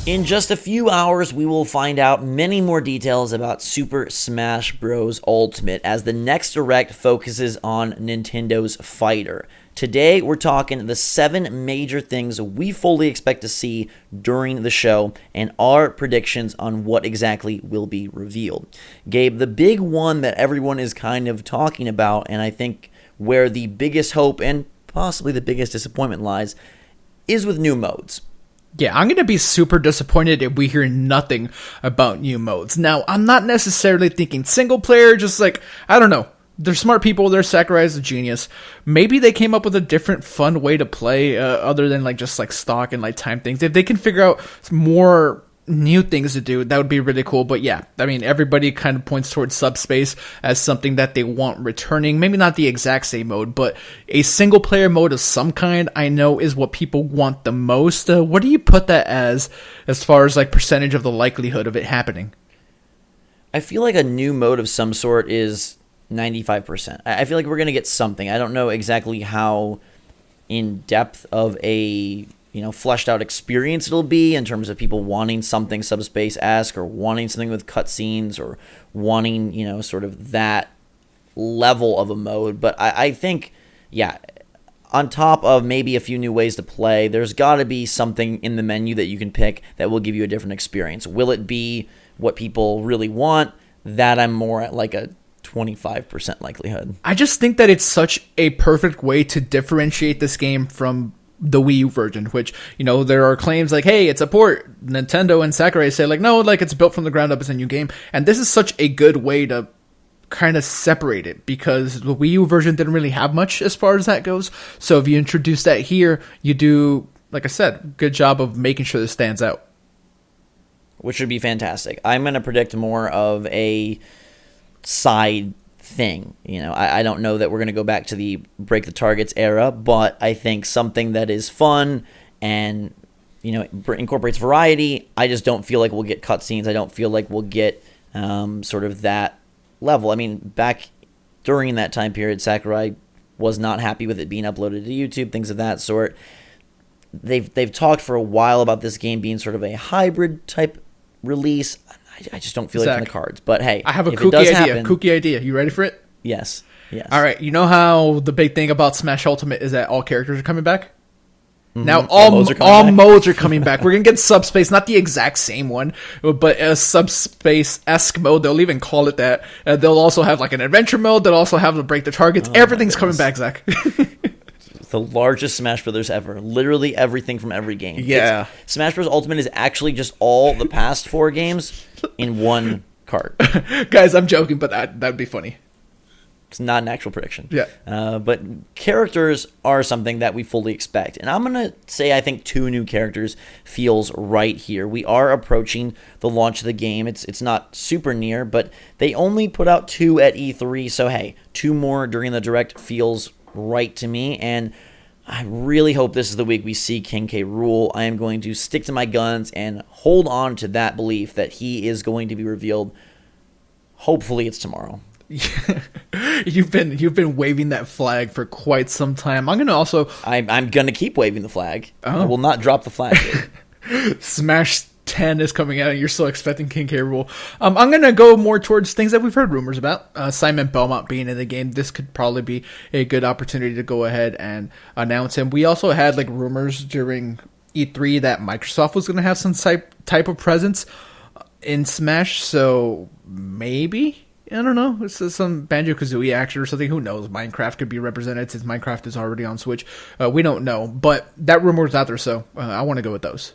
In just a few hours, we will find out many more details about Super Smash Bros. Ultimate as the next Direct focuses on Nintendo's Fighter. Today, we're talking the 7 major things we fully expect to see during the show and our predictions on what exactly will be revealed. Gabe, the big one that everyone is kind of talking about, and I think where the biggest hope and possibly the biggest disappointment lies, is with new modes. Yeah, I'm going to be super disappointed if we hear nothing about new modes. Now, I'm not necessarily thinking single player, just like, I don't know. They're smart people, they're Sakurai's a genius. Maybe they came up with a different fun way to play other than just stock and time things. If they can figure out more new things to do, that would be really cool. But yeah, I mean, everybody kind of points towards Subspace as something that they want returning. Maybe not the exact same mode, but a single player mode of some kind I know is what people want the most. What do you put that as far as percentage of the likelihood of it happening? I feel like a new mode of some sort is 95%. I feel like we're going to get something. I don't know exactly how in depth of a fleshed out experience it'll be in terms of people wanting something Subspace-esque or wanting something with cutscenes or wanting, sort of that level of a mode. But I think, yeah, on top of maybe a few new ways to play, there's got to be something in the menu that you can pick that will give you a different experience. Will it be what people really want? That I'm more at a 25% likelihood. I just think that it's such a perfect way to differentiate this game from the Wii U version, which, there are claims hey, it's a port. Nintendo and Sakurai say no, it's built from the ground up as a new game. And this is such a good way to kind of separate it because the Wii U version didn't really have much as far as that goes. So if you introduce that here, you do, like I said, good job of making sure this stands out. Which would be fantastic. I'm going to predict more of a side thing. I don't know that we're going to go back to the break the targets era, but I think something that is fun and incorporates variety. I just don't feel like we'll get cutscenes. I don't feel like we'll get sort of that level. I mean, back during that time period, Sakurai was not happy with it being uploaded to YouTube, things of that sort. They've talked for a while about this game being sort of a hybrid type release. I just don't feel like it's in the cards. But hey, I have a kooky idea. You ready for it? Yes. All right. You know how the big thing about Smash Ultimate is that all characters are coming back? Mm-hmm. Now all modes are coming back. We're going to get Subspace, not the exact same one, but a Subspace-esque mode. They'll even call it that. They'll also have an adventure mode. They'll also have to break the targets. Everything's coming back, Zach. The largest Smash Brothers ever. Literally everything from every game. Yeah. Smash Bros. Ultimate is actually just all the past 4 games in one cart. Guys, I'm joking, but that'd be funny. It's not an actual prediction. Yeah. But characters are something that we fully expect. And I'm going to say I think 2 new characters feels right here. We are approaching the launch of the game. It's not super near, but they only put out 2 at E3. So, hey, 2 more during the Direct feels right to me, and I really hope this is the week we see King K. Rool. I am going to stick to my guns and hold on to that belief that he is going to be revealed. Hopefully it's tomorrow. You've been waving that flag for quite some time. I'm gonna keep waving the flag. I will not drop the flag. Smash 10 is coming out and you're still expecting King K. Rool. I'm going to go more towards things that we've heard rumors about. Simon Belmont being in the game. This could probably be a good opportunity to go ahead and announce him. We also had rumors during E3 that Microsoft was going to have some type of presence in Smash. So maybe, I don't know, this is some Banjo-Kazooie action or something. Who knows? Minecraft could be represented since Minecraft is already on Switch. We don't know, but that rumor is out there, so I want to go with those.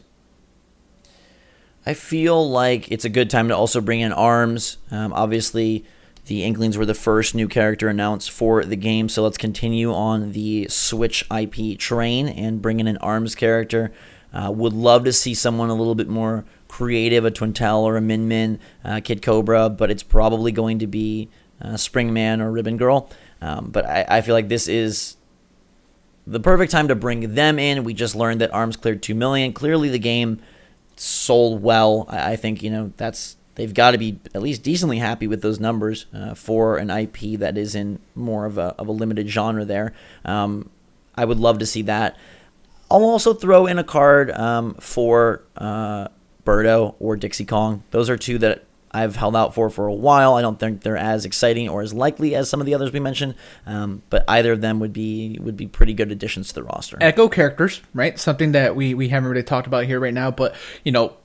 I feel like it's a good time to also bring in ARMS. Obviously, the Inklings were the first new character announced for the game, so let's continue on the Switch IP train and bring in an ARMS character. Would love to see someone a little bit more creative, a Twintel or a Min Min, Kid Cobra, but it's probably going to be Springman or Ribbon Girl. But I feel like this is the perfect time to bring them in. We just learned that ARMS cleared 2 million. Clearly the game sold well. I think they've got to be at least decently happy with those numbers for an IP that is in more of a limited genre there. I would love to see that. I'll also throw in a card for Birdo or Dixie Kong. Those are two that I've held out for a while. I don't think they're as exciting or as likely as some of the others we mentioned, but either of them would be pretty good additions to the roster. Echo characters, right? Something that we haven't really talked about here right now, but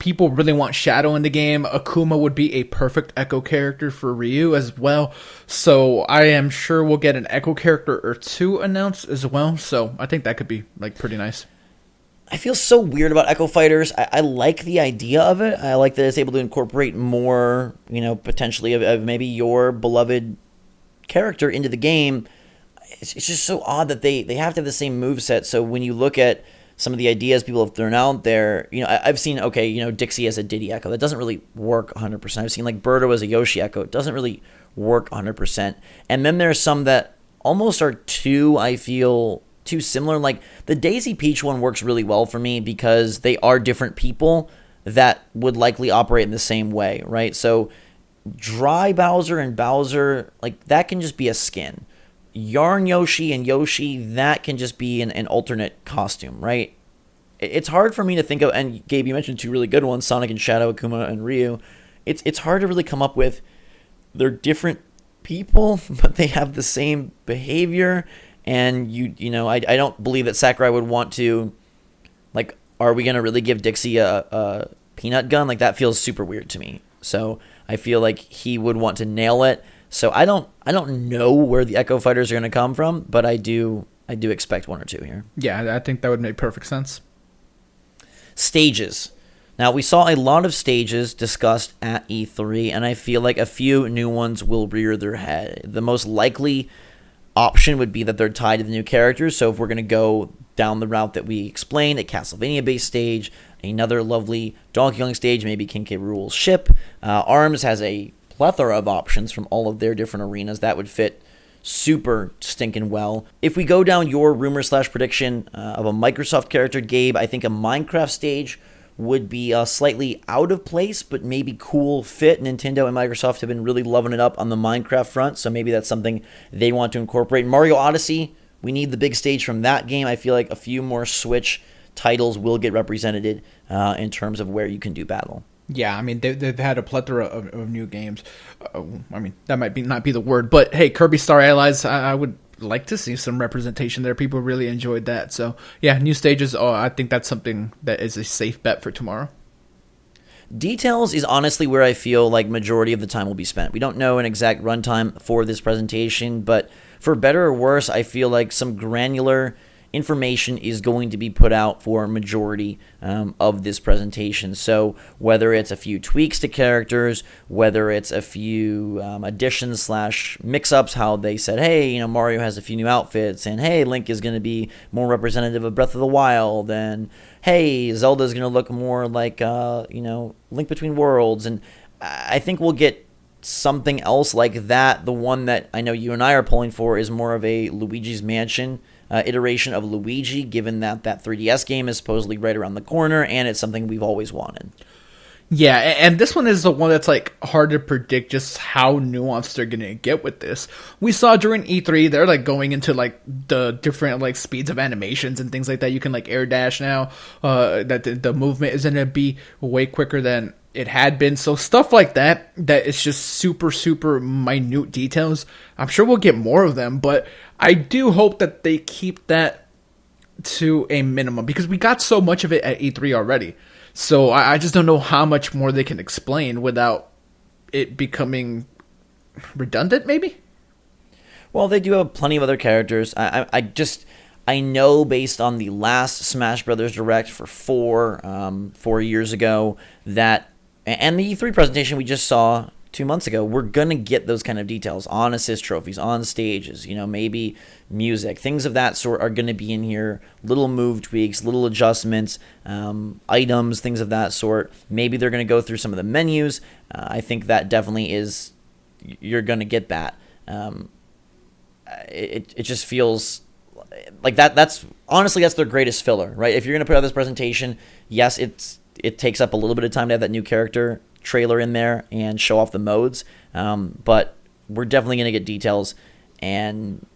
people really want Shadow in the game. Akuma would be a perfect Echo character for Ryu as well. So I am sure we'll get an Echo character or two announced as well. So I think that could be pretty nice. I feel so weird about Echo Fighters. I like the idea of it. I like that it's able to incorporate more, potentially of maybe your beloved character into the game. It's just so odd that they have to have the same moveset. So when you look at some of the ideas people have thrown out there, I've seen, Dixie as a Diddy Echo. That doesn't really work 100%. I've seen Birdo as a Yoshi Echo. It doesn't really work 100%. And then there's some that almost are I feel too similar. Like the Daisy Peach one works really well for me because they are different people that would likely operate in the same way, right? So Dry Bowser and Bowser, that can just be a skin. Yarn Yoshi and Yoshi, that can just be an alternate costume, right? It's hard for me to think of, and Gabe, you mentioned two really good ones, Sonic and Shadow, Akuma and Ryu. It's hard to really come up with, they're different people, but they have the same behavior. And I don't believe that Sakurai would want to, are we going to really give Dixie a peanut gun? That feels super weird to me. So I feel like he would want to nail it. So I don't know where the Echo Fighters are going to come from, but I do expect one or two here. Yeah, I think that would make perfect sense. Stages. Now, we saw a lot of stages discussed at E3, and I feel like a few new ones will rear their head. The most likely option would be that they're tied to the new characters. So if we're going to go down the route that we explained, a Castlevania-based stage, another lovely Donkey Kong stage, maybe King K. Rool's ship. ARMS has a plethora of options from all of their different arenas that would fit super stinking well. If we go down your rumor/prediction of a Microsoft character, Gabe, I think a Minecraft stage would be slightly out of place, but maybe cool fit. Nintendo and Microsoft have been really loving it up on the Minecraft front, so maybe that's something they want to incorporate. Mario Odyssey, we need the big stage from that game. I feel like a few more Switch titles will get represented in terms of where you can do battle. Yeah, I mean, they've had a plethora of new games. That might not be the word, but hey, Kirby Star Allies, I would like to see some representation there. People really enjoyed that. So yeah, new stages. I think that's something that is a safe bet for tomorrow. Details is honestly where I feel like majority of the time will be spent. We don't know an exact runtime for this presentation, but for better or worse, I feel like some granular information is going to be put out for majority of this presentation. So whether it's a few tweaks to characters, whether it's a few additions / mix-ups, how they said, hey, Mario has a few new outfits, and hey, Link is going to be more representative of Breath of the Wild, and hey, Zelda is going to look more like Link Between Worlds, and I think we'll get something else like that. The one that I know you and I are pulling for is more of a Luigi's Mansion iteration of Luigi, given that 3DS game is supposedly right around the corner, and it's something we've always wanted. Yeah, and this one is the one that's hard to predict just how nuanced they're gonna get with this. We saw during E3 they're going into the different speeds of animations and things like that. You can air dash now. That the movement is gonna be way quicker than it had been. So stuff like that is just super, super minute details. I'm sure we'll get more of them, but I do hope that they keep that to a minimum because we got so much of it at E3 already. So I just don't know how much more they can explain without it becoming redundant, maybe? Well, they do have plenty of other characters. I know based on the last Smash Brothers Direct for 4 years ago that, and the E3 presentation we just saw 2 months ago, we're going to get those kind of details on assist trophies, on stages, maybe music. Things of that sort are going to be in here. Little move tweaks, little adjustments, items, things of that sort. Maybe they're going to go through some of the menus. I think that definitely is, you're going to get that. It just feels like that's honestly, that's their greatest filler, right? If you're going to put out this presentation, yes, it takes up a little bit of time to have that new character trailer in there and show off the modes, but we're definitely going to get details, and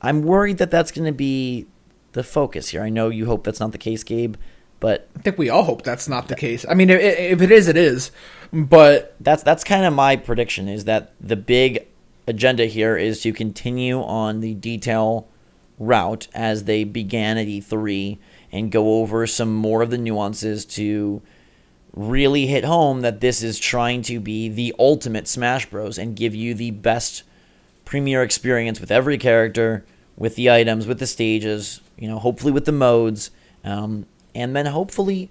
I'm worried that that's going to be the focus here. I know you hope that's not the case, Gabe. But I think we all hope that's not the case. I mean, if it is, it is. But that's kind of my prediction, is that the big agenda here is to continue on the detail route as they began at E3 and go over some more of the nuances to really hit home that this is trying to be the ultimate Smash Bros. And give you the best premier experience with every character, with the items, with the stages, hopefully with the modes, and then hopefully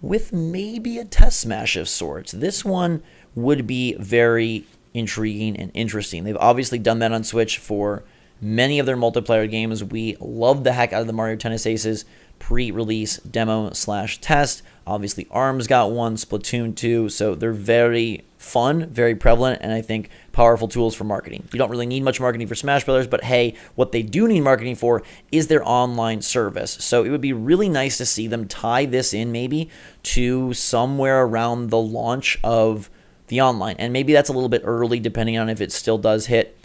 with maybe a test smash of sorts. This one would be very intriguing and interesting. They've obviously done that on Switch for many of their multiplayer games. We love the heck out of the Mario Tennis Aces pre-release demo/test. Obviously, ARMS got one, Splatoon 2, so they're very fun, very prevalent, and I think powerful tools for marketing. You don't really need much marketing for Smash Brothers, but hey, what they do need marketing for is their online service. So it would be really nice to see them tie this in maybe to somewhere around the launch of the online. And maybe that's a little bit early, depending on if it still does hit,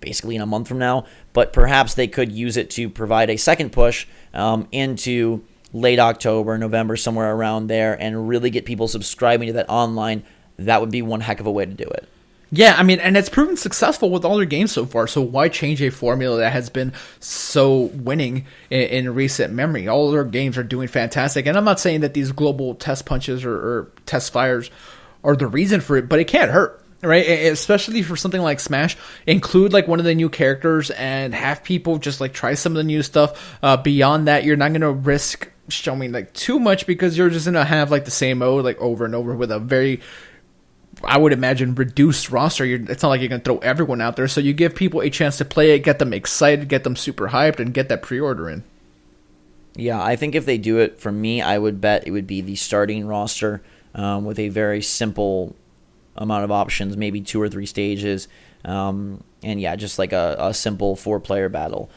basically in a month from now. But perhaps they could use it to provide a second push into late October, November, somewhere around there, and really get people subscribing to that online. That would be one heck of a way to do it. Yeah, I mean, and it's proven successful with all their games so far, so why change a formula that has been so winning in recent memory? All their games are doing fantastic, and I'm not saying that these global test punches or test fires are the reason for it, but it can't hurt. Right, especially for something like Smash, include like one of the new characters and have people just like try some of the new stuff. Beyond that, you're not going to risk showing like too much because you're just going to have like the same mode like over and over with a very, I would imagine, reduced roster. It's not like you're going to throw everyone out there. So you give people a chance to play it, get them excited, get them super hyped, and get that pre-order in. Yeah, I think if they do it, for me, I would bet it would be the starting roster with a very simple amount of options, maybe 2 or 3 stages, and yeah, just like a simple 4-player battle,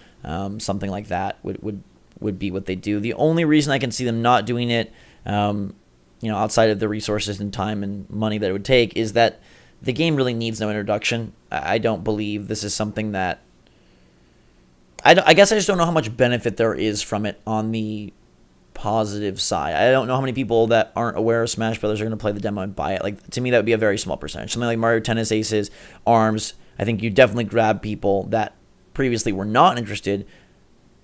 something like that would be what they do. The only reason I can see them not doing it, outside of the resources and time and money that it would take, is that the game really needs no introduction. I don't believe this is something that I guess I just don't know how much benefit there is from it on the positive side. I don't know how many people that aren't aware of Smash Brothers are going to play the demo and buy it. Like, to me, that would be a very small percentage. Something like Mario Tennis Aces, ARMS, I think you definitely grab people that previously were not interested.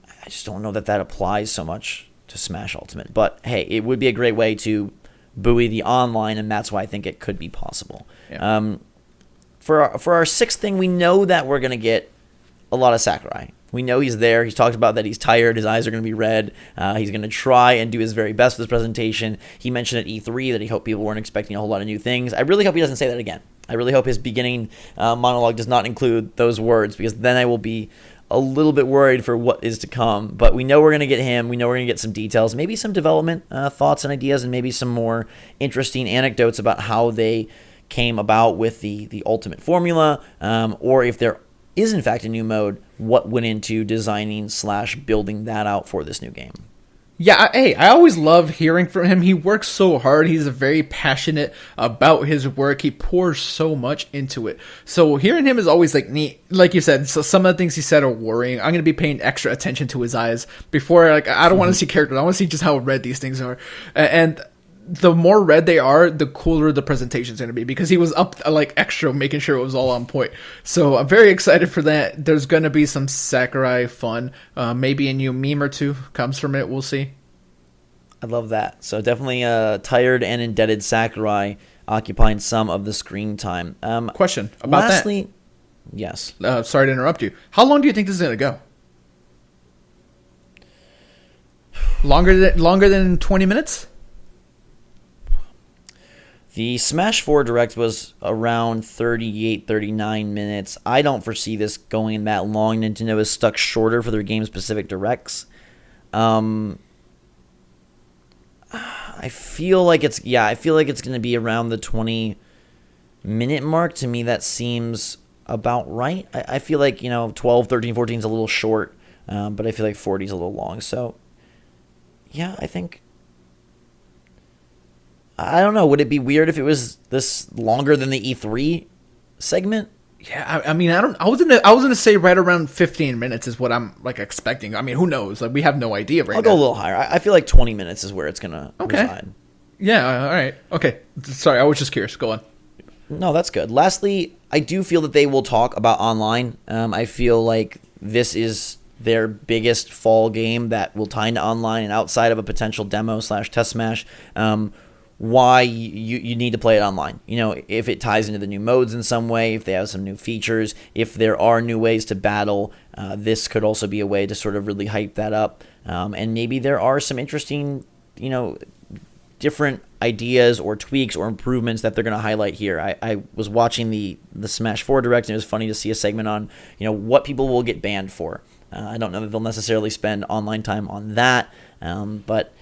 I just don't know that applies so much to Smash Ultimate. But hey, it would be a great way to buoy the online, and that's why I think it could be possible. Yeah. For our 6th thing, we know that we're going to get a lot of Sakurai. We know he's there. He's talked about that he's tired. His eyes are going to be red. He's going to try and do his very best for this presentation. He mentioned at E3 that he hoped people weren't expecting a whole lot of new things. I really hope he doesn't say that again. I really hope his beginning monologue does not include those words, because then I will be a little bit worried for what is to come. But we know we're going to get him. We know we're going to get some details, maybe some development thoughts and ideas, and maybe some more interesting anecdotes about how they came about with the ultimate formula, or if there is in fact a new mode, what went into designing / building that out for this new game. Yeah, I always love hearing from him. He works so hard. He's very passionate about his work. He pours so much into it. So hearing him is always like neat. Like you said, so some of the things he said are worrying. I'm going to be paying extra attention to his eyes before, like, I don't want to see characters. I want to see just how red these things are. And the more red they are, the cooler the presentation's going to be, because he was up like extra making sure it was all on point. So I'm very excited for that. There's going to be some Sakurai fun. Maybe a new meme or two comes from it. We'll see. I love that. So definitely tired and indebted Sakurai occupying some of the screen time. Question about lastly, that. Yes. Sorry to interrupt you. How long do you think this is going to go? Longer than 20 minutes? The Smash 4 Direct was around 38, 39 minutes. I don't foresee this going that long. Nintendo is stuck shorter for their game-specific Directs. I feel like it's going to be around the 20-minute mark. To me, that seems about right. I feel like, 12, 13, 14 is a little short, but I feel like 40 is a little long. So, yeah, I don't know. Would it be weird if it was this longer than the E3 segment? Yeah, I mean, I was gonna say right around 15 minutes is what I'm like expecting. I mean, who knows? Like, we have no idea right I'll now. go a little higher. I feel like 20 minutes is where it's gonna reside. Yeah, all right. Okay. Sorry, I was just curious. Go on. No, that's good. Lastly, I do feel that they will talk about online. I feel like this is their biggest fall game that will tie into online, and outside of a potential demo / test smash, why you need to play it online. You know, if it ties into the new modes in some way, if they have some new features, if there are new ways to battle, this could also be a way to sort of really hype that up. And maybe there are some interesting, different ideas or tweaks or improvements that they're going to highlight here. I was watching the Smash 4 Direct, and it was funny to see a segment on, what people will get banned for. I don't know that they'll necessarily spend online time on that, but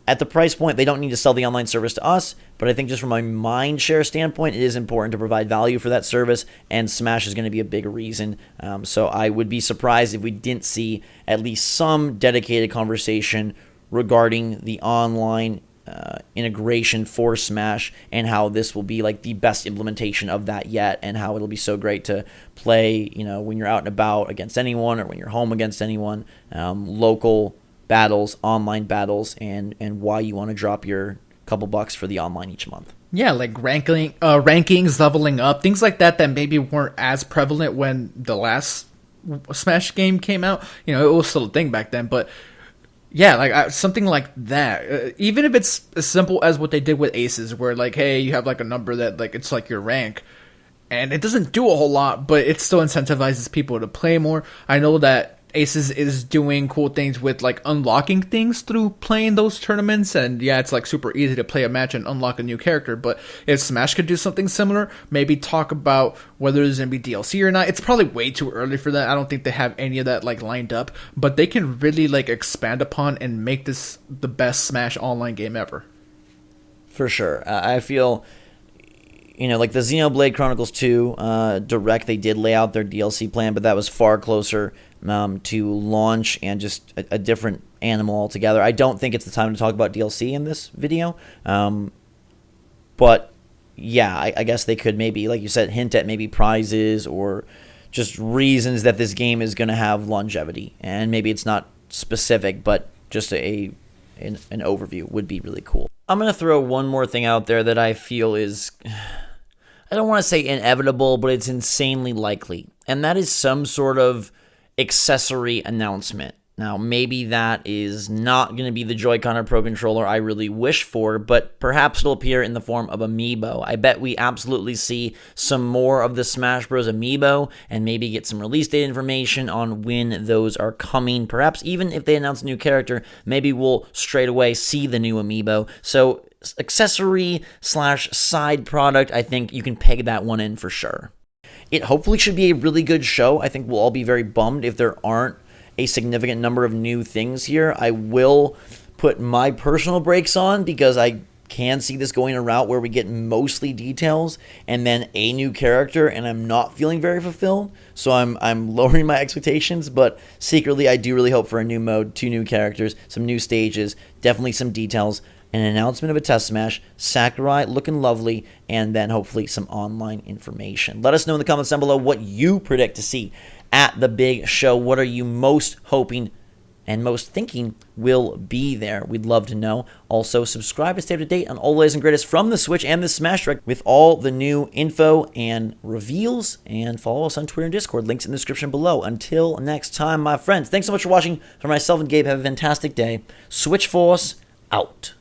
at the price point, they don't need to sell the online service to us, but I think just from a mind share standpoint, it is important to provide value for that service, and Smash is going to be a big reason. So I would be surprised if we didn't see at least some dedicated conversation regarding the online integration for Smash, and how this will be like the best implementation of that yet, and how it'll be so great to play, when you're out and about against anyone, or when you're home against anyone, local battles, online battles, and why you want to drop your couple bucks for the online each month. Yeah, like rankings, leveling up, things like that maybe weren't as prevalent when the last Smash game came out. It was still a thing back then, but yeah, like something like that. Even if it's as simple as what they did with Aces, where like, hey, you have like a number that like it's like your rank, and it doesn't do a whole lot, but it still incentivizes people to play more. I know that Aces is doing cool things with like unlocking things through playing those tournaments, and yeah, it's like super easy to play a match and unlock a new character. But if Smash could do something similar, maybe talk about whether there's gonna be DLC or not. It's probably way too early for that. I don't think they have any of that like lined up, but they can really like expand upon and make this the best Smash online game ever. For sure. I feel, like the Xenoblade Chronicles 2 Direct, they did lay out their DLC plan, but that was far closer to launch, and just a different animal altogether. I don't think it's the time to talk about DLC in this video. But yeah, I guess they could maybe, like you said, hint at maybe prizes or just reasons that this game is going to have longevity. And maybe it's not specific, but just an overview would be really cool. I'm going to throw one more thing out there that I feel is, I don't want to say inevitable, but it's insanely likely. And that is some sort of accessory announcement. Now, maybe that is not going to be the Joy-Con or Pro Controller I really wish for, but perhaps it'll appear in the form of Amiibo. I bet we absolutely see some more of the Smash Bros. Amiibo, and maybe get some release date information on when those are coming. Perhaps even if they announce a new character, maybe we'll straight away see the new Amiibo. So accessory / side product, I think you can peg that one in for sure. It hopefully should be a really good show. I think we'll all be very bummed if there aren't a significant number of new things here. I will put my personal brakes on, because I can see this going a route where we get mostly details and then a new character, and I'm not feeling very fulfilled. So I'm lowering my expectations, but secretly I do really hope for a new mode, 2 new characters, some new stages, definitely some details, an announcement of a test smash, Sakurai looking lovely, and then hopefully some online information. Let us know in the comments down below what you predict to see at the big show. What are you most hoping and most thinking will be there? We'd love to know. Also, subscribe to stay up to date on all the latest and greatest from the Switch and the Smash Direct with all the new info and reveals. And follow us on Twitter and Discord. Links in the description below. Until next time, my friends, thanks so much for watching. For myself and Gabe, have a fantastic day. Switch Force out.